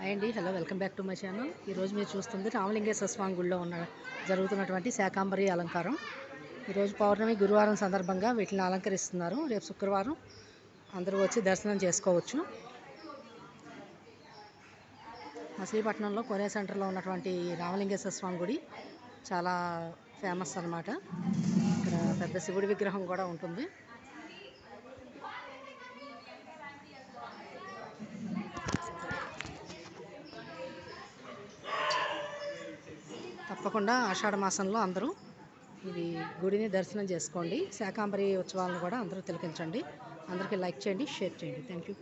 Hi అండి, hello, welcome back to my channel. ఈరోజు మీరు చూస్తుంది రామలింగేశ్వర స్వామి గుడిలో జరుగుతున్నటువంటి శాకాంబరి అలంకారం. ఈరోజు పౌర్ణమి గురువారం సందర్భంగా వీటిని అలంకరిస్తున్నారు. రేపు శుక్రవారం అందరూ వచ్చి దర్శనం చేసుకోవచ్చు. మచిలీపట్నంలో కొనే సెంటర్లో ఉన్నటువంటి రామలింగేశ్వర స్వామి గుడి చాలా ఫేమస్ అన్నమాట. ఇక్కడ పెద్ద శివుడి విగ్రహం కూడా ఉంటుంది. తప్పకుండా ఆషాఢ మాసంలో అందరూ ఇది గుడిని దర్శనం చేసుకోండి. శాకాంబరి ఉత్సవాలను కూడా అందరూ తిలకించండి. అందరికీ లైక్ చేయండి, షేర్ చేయండి. Thank you.